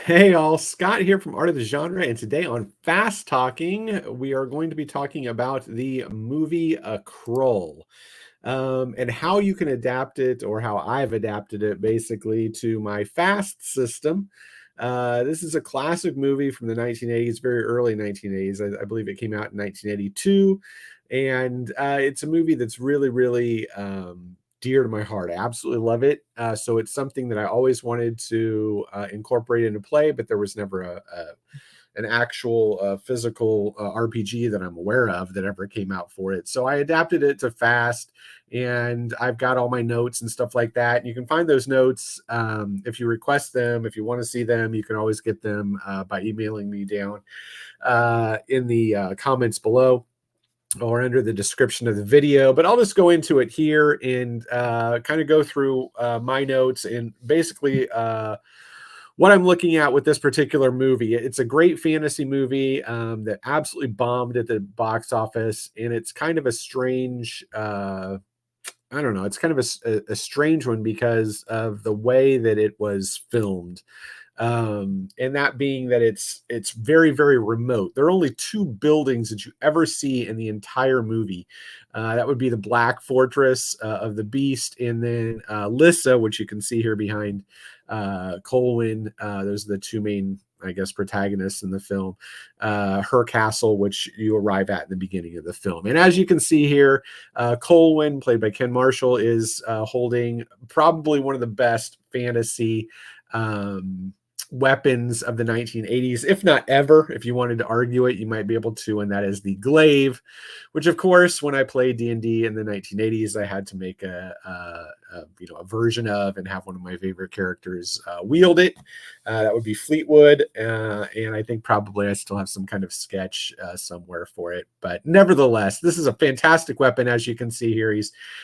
Hey all, Scott here from Art of the Genre, and today on Fast Talking, we are going to be talking about the movie Krull, and how you can adapt it, or how I've adapted it basically to my fast system. This is a classic movie from the 1980s, very early 1980s. I believe it came out in 1982, and it's a movie that's really, dear to my heart. I absolutely love it. So it's something that I always wanted to incorporate into play, but there was never an actual physical RPG that I'm aware of that ever came out for it. So I adapted it to Fast, and I've got all my notes and stuff like that. You can find those notes if you request them. If you want to see them, you can always get them by emailing me down in the comments below or under the description of the video. But I'll just go into it here and kind of go through my notes and basically what I'm looking at with this particular movie. It's a great fantasy movie that absolutely bombed at the box office, and it's kind of a strange. I don't know. It's kind of a strange one because of the way that it was filmed, and that being that it's very remote. There are only two buildings that you ever see in the entire movie. That would be the Black Fortress of the Beast, and then Lissa, which you can see here behind Colwyn. Those are the two main, I guess, protagonists in the film. Her castle, which you arrive at in the beginning of the film. And as you can see here, Colwyn, played by Ken Marshall, is holding probably one of the best fantasy weapons of the 1980s, if not ever. If you wanted to argue it, you might be able to, and that is the glaive, which of course, when I played D&D in the 1980s, I had to make a version of and have one of my favorite characters wield it. That would be Fleetwood, and I think probably I still have some kind of sketch somewhere for it. But nevertheless, this is a fantastic weapon. As you can see here,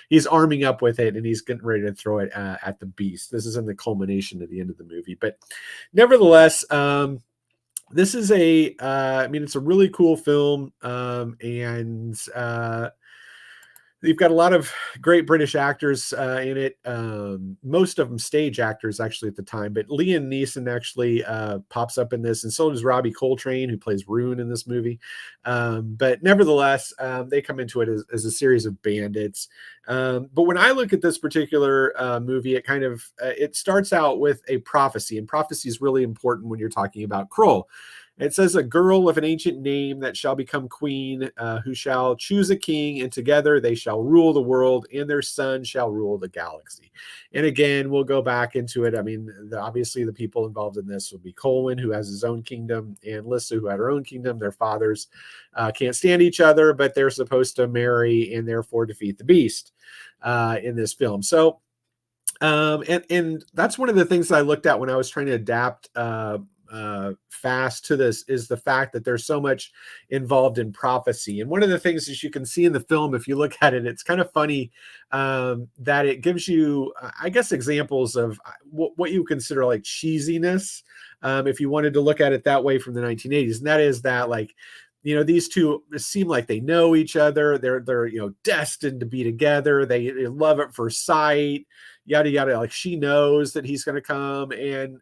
he's arming up with it, and he's getting ready to throw it at the beast. This is in the culmination of the end of the movie, but nevertheless, this is I mean, it's a really cool film, and you've got a lot of great British actors in it. Most of them stage actors, actually, at the time. But Liam Neeson actually pops up in this, and so does Robbie Coltrane, who plays Rune in this movie. But nevertheless, they come into it as a series of bandits. But when I look at this particular movie, it kind of it starts out with a prophecy, and prophecy is really important when you're talking about Krull. It says, a girl of an ancient name that shall become queen, who shall choose a king, and together they shall rule the world, and their son shall rule the galaxy. And again, we'll go back into it. I mean, obviously, the people involved in this would be Colwyn, who has his own kingdom, and Lissa, who had her own kingdom. Their fathers can't stand each other, but they're supposed to marry and therefore defeat the beast in this film. So, and that's one of the things that I looked at when I was trying to adapt Fast to this, is the fact that there's so much involved in prophecy. And one of the things that you can see in the film, if you look at it, it's kind of funny that it gives you, I guess, examples of what you consider like cheesiness, if you wanted to look at it that way, from the 1980s. And that is that, like, these two seem like they know each other. They're destined to be together. They love at first sight, yada yada. Like, she knows that he's going to come and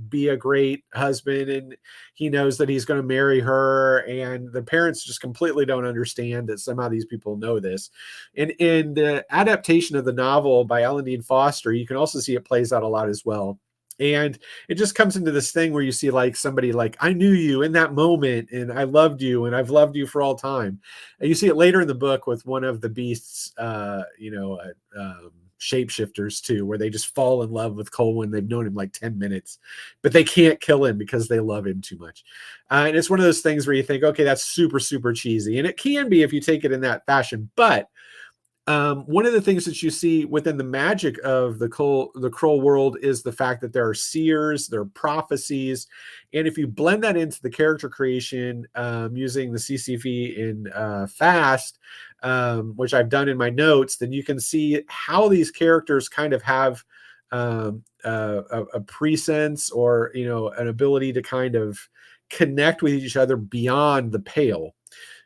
be a great husband, and he knows that he's going to marry her, and the parents just completely don't understand that somehow these people know this. And in the adaptation of the novel by Ellen Dean Foster, you can also see it plays out a lot as well. And it just comes into this thing where you see, like, somebody like, I knew you in that moment, and I loved you, and I've loved you for all time. And you see it later in the book with one of the beasts, shapeshifters too, where they just fall in love with Colwyn. They've known him like 10 minutes, but they can't kill him because they love him too much. And it's one of those things where you think, okay, that's super cheesy. And it can be if you take it in that fashion. But one of the things that you see within the magic of the Krull world is the fact that there are seers, there are prophecies, and if you blend that into the character creation using the CCV in Fast, which I've done in my notes, then you can see how these characters kind of have a presence, or an ability to kind of connect with each other beyond the pale.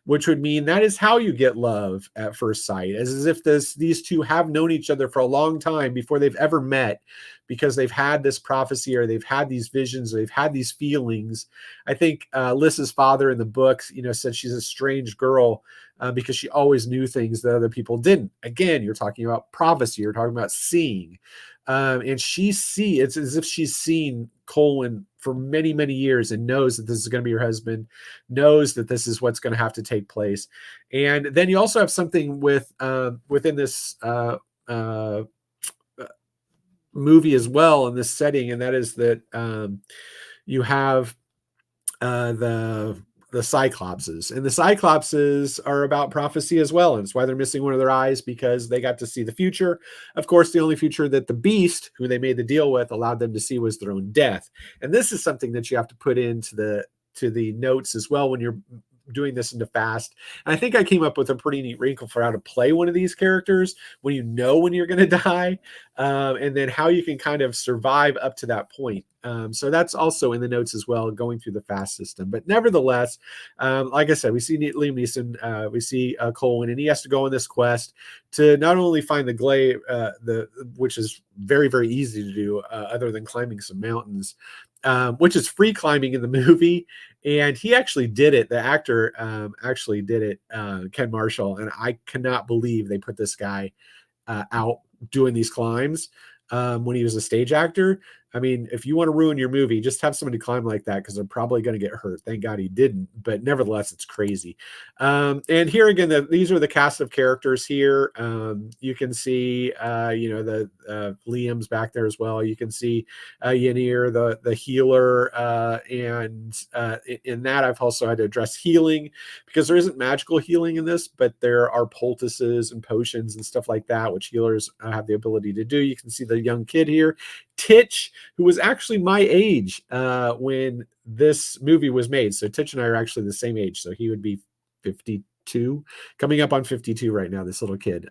which would mean that is how you get love at first sight, as if these two have known each other for a long time before they've ever met, because they've had this prophecy, or they've had these visions, or they've had these feelings. I think Lissa's father in the books, said she's a strange girl because she always knew things that other people didn't. Again, you're talking about prophecy, you're talking about seeing. And it's as if she's seen Colin for many, many years and knows that this is going to be her husband, knows that this is what's going to have to take place. And then you also have something within this movie as well, in this setting, and that is that you have the Cyclopses, and the Cyclopses are about prophecy as well, and it's why they're missing one of their eyes, because they got to see the future. Of course, the only future that the Beast, who they made the deal with, allowed them to see was their own death. And this is something that you have to put into the notes as well when you're doing this into Fast. And I think I came up with a pretty neat wrinkle for how to play one of these characters when you know when you're going to die, and then how you can kind of survive up to that point. So that's also in the notes as well, going through the Fast system. But nevertheless, like I said, we see Liam Neeson, we see Colin, and he has to go on this quest to not only find the glaive, which is very, very easy to do, other than climbing some mountains, which is free climbing in the movie. And he actually did it. The actor actually did it, Ken Marshall. And I cannot believe they put this guy out doing these climbs when he was a stage actor. I mean, if you want to ruin your movie, just have somebody climb like that, because they're probably going to get hurt. Thank God he didn't, but nevertheless, it's crazy. And here again, these are the cast of characters here. You can see, the Liam's back there as well. You can see Ynir, the healer, and in that I've also had to address healing, because there isn't magical healing in this, but there are poultices and potions and stuff like that, which healers have the ability to do. You can see the young kid here, Titch, who was actually my age when this movie was made. So Titch and I are actually the same age. So he would be 52, coming up on 52 right now, this little kid,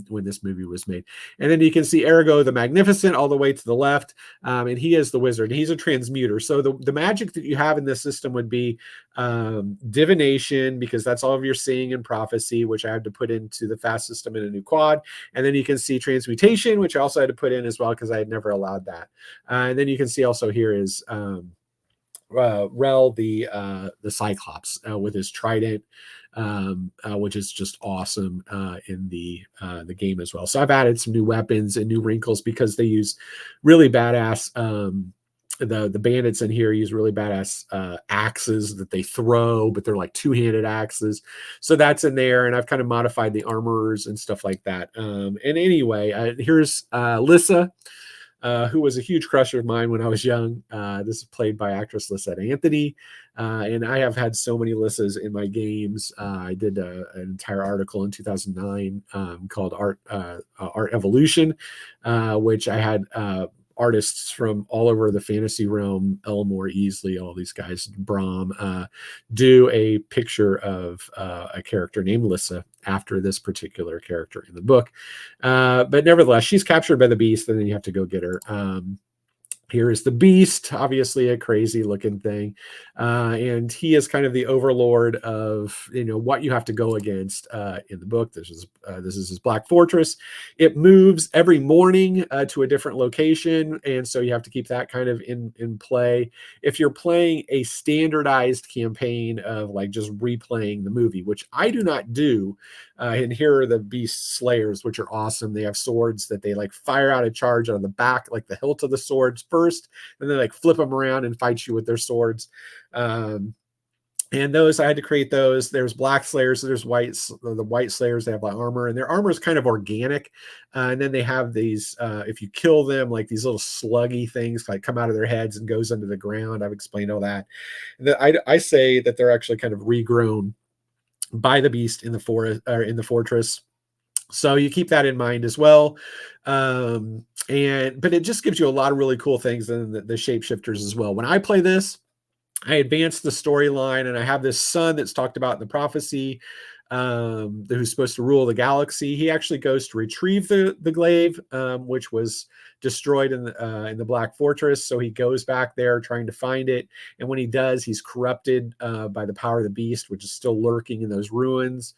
when this movie was made. And then you can see Arago the Magnificent all the way to the left, and he is the wizard. He's a transmuter. So the magic that you have in this system would be divination, because that's all of your seeing and prophecy, which I had to put into the Fast system in a new quad. And then you can see transmutation, which I also had to put in as well, because I had never allowed that. And then you can see also here is Rel the Cyclops with his trident, which is just awesome in the game as well. So I've added some new weapons and new wrinkles, because they use really badass. The bandits in here use really badass axes that they throw, but they're like two-handed axes. So that's in there, and I've kind of modified the armors and stuff like that. And anyway, here's Lissa, who was a huge crush of mine when I was young. This is played by actress Lissa Anthony. And I have had so many Lissas in my games. I did an entire article in 2009 called Art Evolution, which I had artists from all over the fantasy realm, Elmore, Easley, all these guys, Brahm, do a picture of a character named Lissa after this particular character in the book. But nevertheless, she's captured by the Beast, and then you have to go get her. Here is the Beast, obviously a crazy looking thing. And he is kind of the overlord of, what you have to go against in the book. This is his Black Fortress. It moves every morning to a different location. And so you have to keep that kind of in play. If you're playing a standardized campaign of like just replaying the movie, which I do not do, and here are the Beast Slayers, which are awesome. They have swords that they like fire out a charge on the back, like the hilt of the swords first, and then like flip them around and fight you with their swords. And those, I had to create those. There's Black Slayers, so there's the White Slayers. They have like armor, and their armor is kind of organic. And then they have these, if you kill them, like these little sluggy things like come out of their heads and goes under the ground. I've explained all that. And I say that they're actually kind of regrown by the Beast in the forest, or in the fortress. So you keep that in mind as well. But it just gives you a lot of really cool things, and the shapeshifters as well. When I play this, I advance the storyline, and I have this son that's talked about in the prophecy. who's supposed to rule the galaxy. He actually goes to retrieve the glaive, which was destroyed in the Black Fortress. So he goes back there trying to find it, and when he does, he's corrupted by the power of the beast, which is still lurking in those ruins.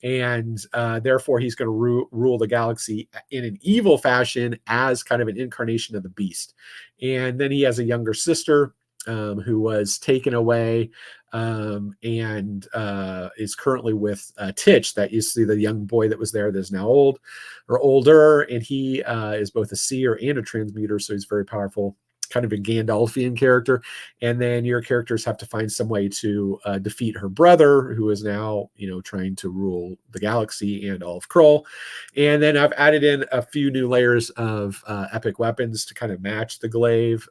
And therefore, he's going to rule the galaxy in an evil fashion as kind of an incarnation of the beast. And then he has a younger sister who was taken away and is currently with Titch. That you see the young boy that was there that's now old or older, and he is both a seer and a transmuter, so he's very powerful, kind of a Gandalfian character. And then your characters have to find some way to defeat her brother, who is now, trying to rule the galaxy and all of Krull. And then I've added in a few new layers of epic weapons to kind of match the glaive.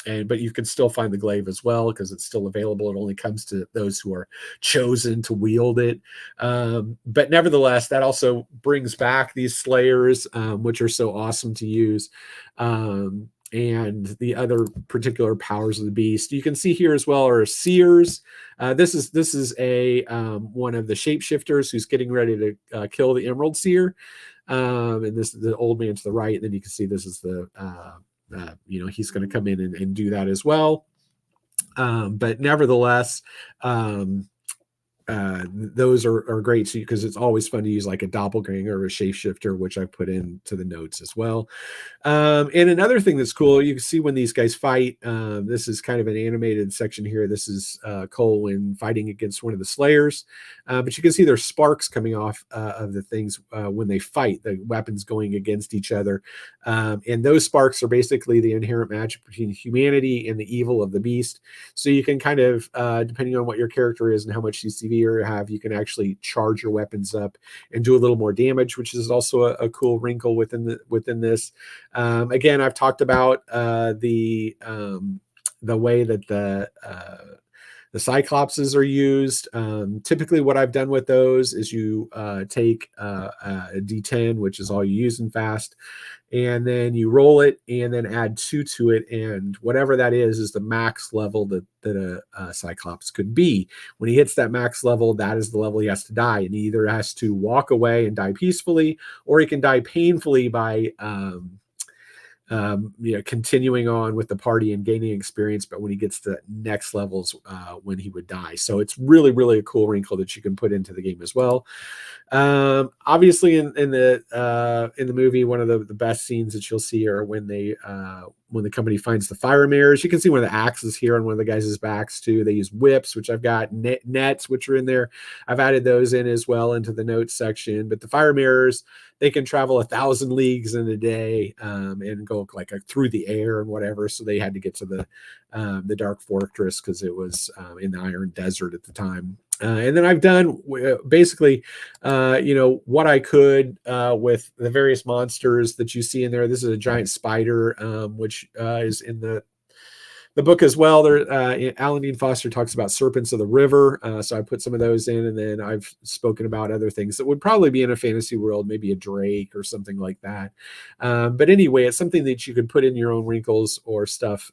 But you can still find the glaive as well because it's still available. It only comes to those who are chosen to wield it. But nevertheless, that also brings back these slayers, which are so awesome to use. And the other particular powers of the beast you can see here as well are seers. This is a one of the shapeshifters who's getting ready to kill the Emerald Seer. And this is the old man to the right. And then you can see this is the he's going to come in and do that as well. But nevertheless, those are great because it's always fun to use like a doppelganger or a shapeshifter, which I've put into the notes as well. And another thing that's cool, you can see when these guys fight, this is kind of an animated section here. This is Colwyn fighting against one of the Slayers. But you can see there's sparks coming off of the things when they fight, the weapons going against each other. And those sparks are basically the inherent magic between humanity and the evil of the beast. So you can kind of, depending on what your character is and how much CCV you have, you can actually charge your weapons up and do a little more damage, which is also a cool wrinkle within this. Again, I've talked about the way that the Cyclopses are used. Typically, what I've done with those is you take a D10, which is all you use in fast, and then you roll it and then add 2 to it, and whatever that is the max level that a Cyclops could be. When he hits that max level, that is the level he has to die, and he either has to walk away and die peacefully, or he can die painfully by continuing on with the party and gaining experience, but when he gets to next levels, when he would die. So it's really, really a cool wrinkle that you can put into the game as well. Obviously in the movie, one of the best scenes that you'll see are when the company finds the fire mirrors. You can see one of the axes here on one of the guys' backs too. They use whips, which I've got, nets, which are in there. I've added those in as well into the notes section. But the fire mirrors, they can travel 1,000 leagues in a day and go like through the air and whatever. So they had to get to the Dark Fortress because it was in the Iron Desert at the time. And then I've done basically, what I could with the various monsters that you see in there. This is a giant spider, which is in the book as well. Alan Dean Foster talks about serpents of the river. So I put some of those in, and then I've spoken about other things that would probably be in a fantasy world, maybe a drake or something like that. But anyway, it's something that you could put in your own wrinkles or stuff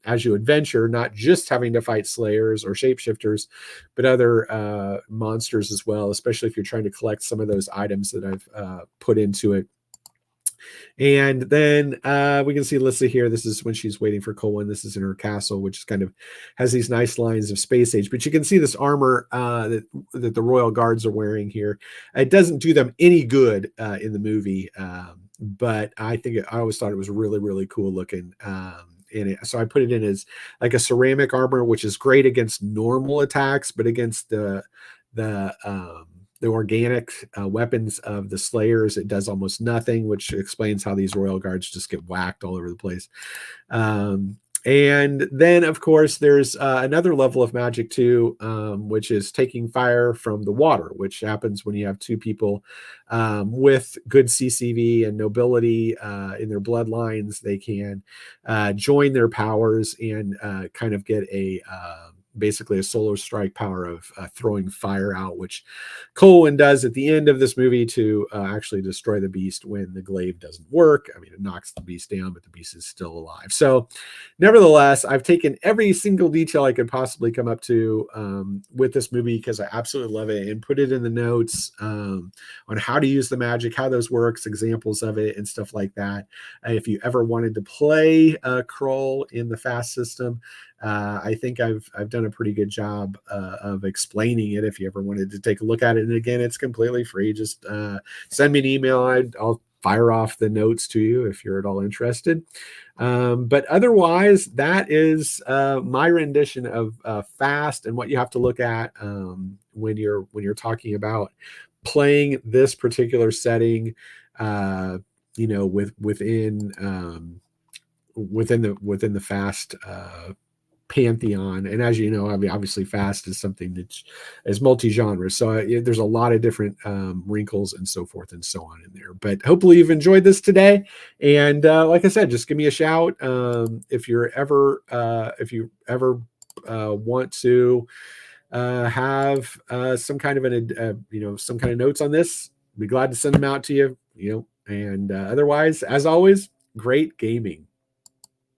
as you adventure, not just having to fight slayers or shapeshifters, but other monsters as well, especially if you're trying to collect some of those items that I've put into it. And then we can see Alyssa here. This is when she's waiting for Colwyn. This is in her castle, which kind of has these nice lines of space age. But you can see this armor that the royal guards are wearing here. It doesn't do them any good in the movie, but I always thought it was really, really cool looking. So I put it in as like a ceramic armor, which is great against normal attacks, but against the organic weapons of the slayers, it does almost nothing, which explains how these royal guards just get whacked all over the place. And then, of course, there's another level of magic too, which is taking fire from the water, which happens when you have two people with good CCV and nobility in their bloodlines. They can join their powers and kind of get a basically a solar strike power of throwing fire out, which Colwyn does at the end of this movie to actually destroy the beast when the glaive doesn't work. I mean, it knocks the beast down, but the beast is still alive. So, nevertheless, I've taken every single detail I could possibly come up to with this movie because I absolutely love it, and put it in the notes on how to use the magic, how those works, examples of it, and stuff like that. If you ever wanted to play Krull in the fast system, I think I've done a pretty good job of explaining it. If you ever wanted to take a look at it, and again, it's completely free. Just send me an email. I'll fire off the notes to you if you're at all interested. But otherwise, that is my rendition of fast and what you have to look at when you're talking about playing this particular setting. Within the fast pantheon. And as you know, I mean, obviously fast is something that is multi-genre, so there's a lot of different wrinkles and so forth and so on in there. But hopefully you've enjoyed this today, and like I said, just give me a shout if you ever want to have some kind of some kind of notes on this. Be glad to send them out to you. And otherwise, as always, great gaming.